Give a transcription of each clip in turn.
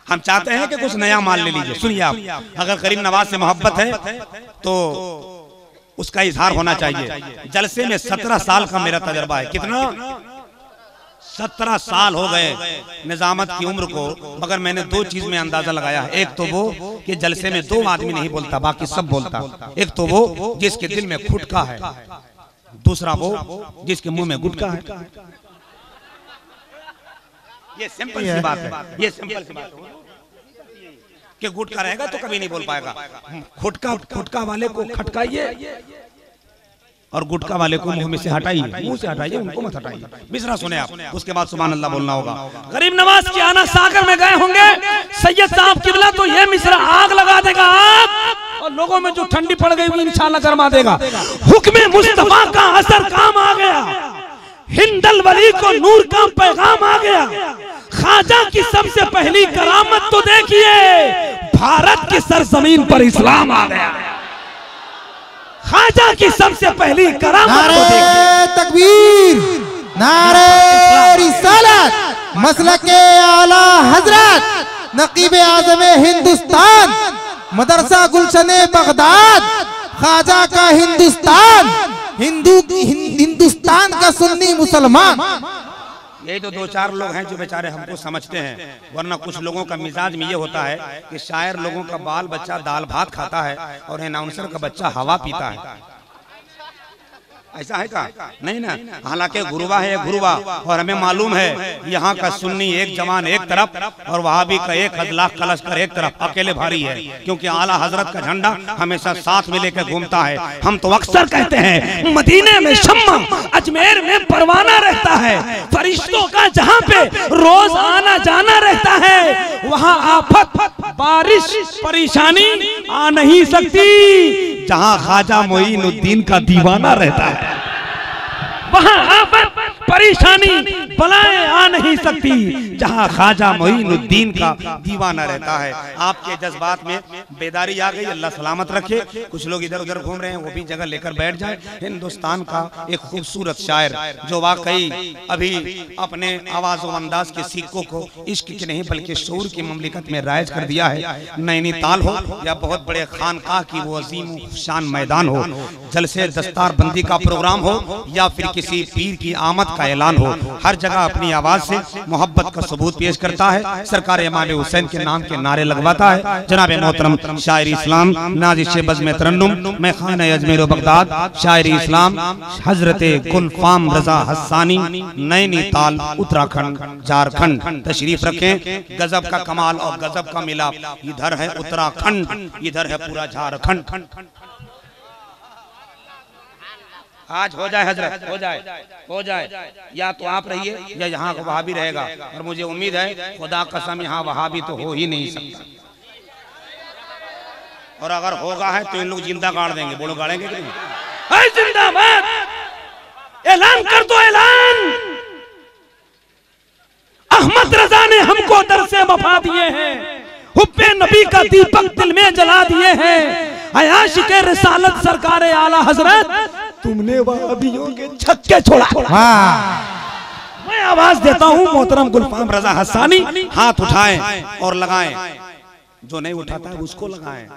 हम चाहते हैं कि कुछ नया माल ले लीजिए। सुनिए आप, अगर करीम नवाज से मोहब्बत है तो उसका इजहार होना चाहिए। जलसे में 17 साल का मेरा तजर्बा है। कितना? 17 साल हो गए निजामत की उम्र को, मगर मैंने 2 चीज में अंदाजा लगाया है। एक तो वो कि जलसे में 2 आदमी नहीं बोलता, बाकी सब बोलता। एक तो वो जिसके दिल में खुटका है, दूसरा वो जिसके मुंह में गुटका है। ये सिंपल सी बात है, ये सिंपल सी बात है कि गुटका रहेगा तो कभी नहीं बोल पाएगा। खुटका वाले को खटकाइए और गुटका वाले को मुंह में से हटाइए, मुंह से हटाइए, उनको मत हटाइए। मिसरा सुने आप, उसके बाद सुभान अल्लाह बोलना होगा। गरीब नवाज के आना सागर में गए होंगे सैयद साहब किबला, तो ये मिसरा आग लगा देगा आग, और लोगों में जो ठंडी पड़ गई वो इंशाअल्लाह गरमा देगा। हुक्म मुस्तफा का असर काम आ गया, हिंदल वली को नूर का पैगाम आ गया। ख्वाजा की सबसे पहली करामत तो देखिए, भारत की सरजमीन पर इस्लाम आ गया। ख्वाजा की सबसे पहली करामत तो देखिए। तकबीर, नारे रिसालत, मसलके आला हजरत, नकीब आज़म हिंदुस्तान, मदरसा गुलशने बगदाद, ख्वाजा का हिंदुस्तान, हिंदुस्तान का सुन्नी मुसलमान। यही तो 2-4 लोग हैं जो बेचारे हमको समझते हैं, वरना कुछ लोगों का मिजाज में ये होता है कि शायर लोगों का बाल बच्चा दाल भात खाता है और अनाउंसर का बच्चा हवा पीता है। ऐसा है का? नहीं ना। हालांकि गुरुवा है गुरुवा, और हमें मालूम है यहाँ का सुन्नी एक जवान एक तरफ और वहाबी का 1 लाख कलशकर एक तरफ, अकेले भारी है, क्योंकि आला हजरत का झंडा हमेशा साथ में लेकर घूमता है। हम तो अक्सर कहते हैं मदीने में शम्मा, अजमेर में परवाना रहता है, फरिश्तों का जहाँ पे रोज आना जाना रहता है, वहाँ आफत बारिश परेशानी आ नहीं सकती। जहाँ ख्वाजा मोइनुद्दीन का दीवाना रहता है, वहाँ आफत परेशानी बलाएं आ नहीं सकती। जहाँ ख्वाजा मोइनुद्दीन का दीवाना रहता है। आपके जज्बात में बेदारी आ गई, अल्लाह सलामत रखे। कुछ लोग इधर उधर घूम रहे हैं, वो भी जगह लेकर बैठ जाए। हिंदुस्तान का एक खूबसूरत शायर जो वाकई अभी अपने आवाज व अंदाज के सिक्कों को इश्क के नहीं बल्कि शऊर की ममलिकत में राइज कर दिया है। नैनीताल हो या बहुत बड़े खानकाह की वो अजीम शान मैदान हो, जलसे दस्तार बंदी का प्रोग्राम हो या फिर किसी पीर की आमद का ऐलान हो, हर जगह अपनी आवाज से मोहब्बत का सबूत पेश करता है। सरकार इमाम हुसैन के नाम के नारे लगवाता है। जनाब मोहतरम शायर इस्लाम नाजिश बज़्म तरन्नुम मैं खान अजमेर बगदाद शायर इस्लाम हजरत गुलफाम रजा हस्सानी, नैनीताल उत्तराखंड झारखंड तशरीफ रखें। गजब का कमाल और गजब का मिलाप, इधर है उत्तराखंड, इधर है पूरा झारखंड। आज हो जाए हजरत, हो जाए, या तो आप रहिए या यहाँ वहाँ भी रहेगा, और मुझे उम्मीद है खुदा कसम यहाँ वहाँ भी तो हो ही नहीं सकता, और अगर होगा है तो इन लोग जिंदा गाड़ देंगे। बोलो गाड़ेंगे कि नहीं? जिंदाबाद, ऐलान कर दो ऐलान। अहमद रजा ने हमको दरसे वफा दिए हैं, हुब्बे नबी का दीपक दिल में जला दिए हैं। आशिक़ रिसालत सरकार आला हजरत तुमने वहाबियों के छक्के छोड़ा। मैं आवाज देता हूँ मोहतरम गुलफाम रजा हस्सानी, हाथ उठाएं और लगाएं, जो नहीं उठाता है उसको लगाएं।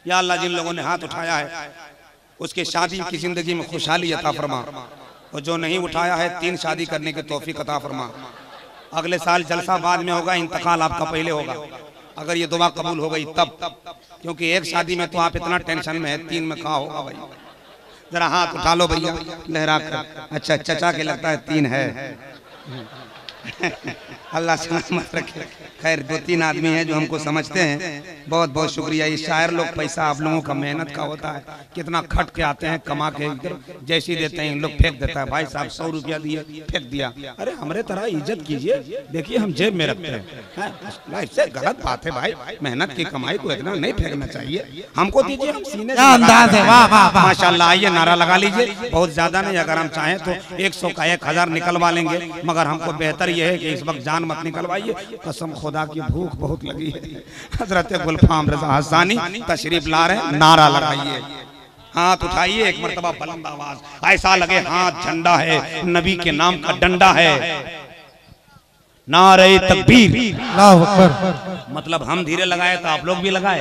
या अल्लाह जिन लोगों ने हाथ उठाया है उसके शादी की जिंदगी में खुशहाली अता फरमा, और जो नहीं उठाया है 3 शादी करने की तौफीक अता फरमा। अगले साल जलसा बाद में होगा, इंतकाल आपका पहले होगा, अगर ये दुआ कबूल हो गई तब, क्योंकि 1 शादी में तो आप इतना टेंशन में है, 3 में कहाँ होगा भाई। जरा हाथ उठा लो भैया लहरा कर। अच्छा चचा के लगता है 3 है। अल्लाह सलामत रखे। खैर 2-3 आदमी हैं जो हमको समझते हैं, बहुत बहुत शुक्रिया। ये शायर लोग पैसा आप लोगों का मेहनत का होता है, कितना खट के आते हैं कमा के, इधर जैसे देते हैं इन लोग फेंक देता है। भाई साहब 100 रुपया दिए फेंक दिया, अरे हमारे तरह इज्जत कीजिए, देखिए हम जेब में रखते हैं। इससे गलत बात है भाई, मेहनत की कमाई को इतना नहीं फेंकना चाहिए। हमको दीजिए, हम सीने से माशाल्लाह। आइए नारा लगा लीजिए, बहुत ज्यादा नहीं, अगर हम चाहें तो 100 का 1000 निकलवा लेंगे, मगर हमको बेहतर यह है कि इस वक्त जान मत निकलवाइए, कसम खुदा की भूख बहुत लगी है। हजरत गुलफाम रजा हस्सानी तशरीफ ला रहे हैं, नारा लगाइए, हाथ उठाइए एक मर्तबा बुलंद आवाज, ऐसा लगे हाथ झंडा है, नबी के नाम का डंडा है। नारे तकबीर। अल्लाहु अकबर। मतलब हम धीरे लगाए तो आप लोग भी लगाए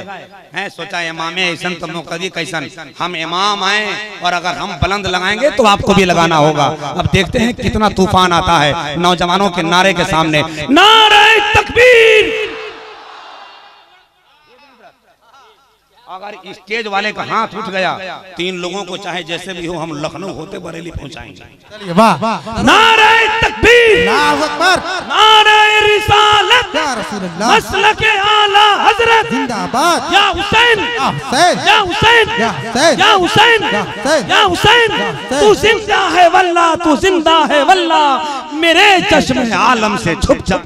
हैं। सोचा इमाम ऐसन तो मुक़्तदी कैसन, हम इमाम आए और अगर हम बुलंद लगाएंगे तो आपको भी लगाना होगा। अब देखते हैं कितना तूफान आता है नौजवानों के नारे के सामने। नारे तकबीर। अगर स्टेज वाले का हाथ उठ गया, 3 लोगों को चाहे जैसे भी हो हम लखनऊ होते बरेली पहुंचाएंगे। चलिए वाह। नारे तकबीर, अल्लाहु अकबर, नारे रिसालत, या रसूल अल्लाह, मसलके आला हजरत जिंदाबाद, या हुसैन, या हुसैन, या हुसैन, या हुसैन, या हुसैन, या हुसैन, या हुसैन, तू जिंदा है वल्लाह, तू जिंदा है वल्लाह, मेरे चश्मे आलम से छुप जा।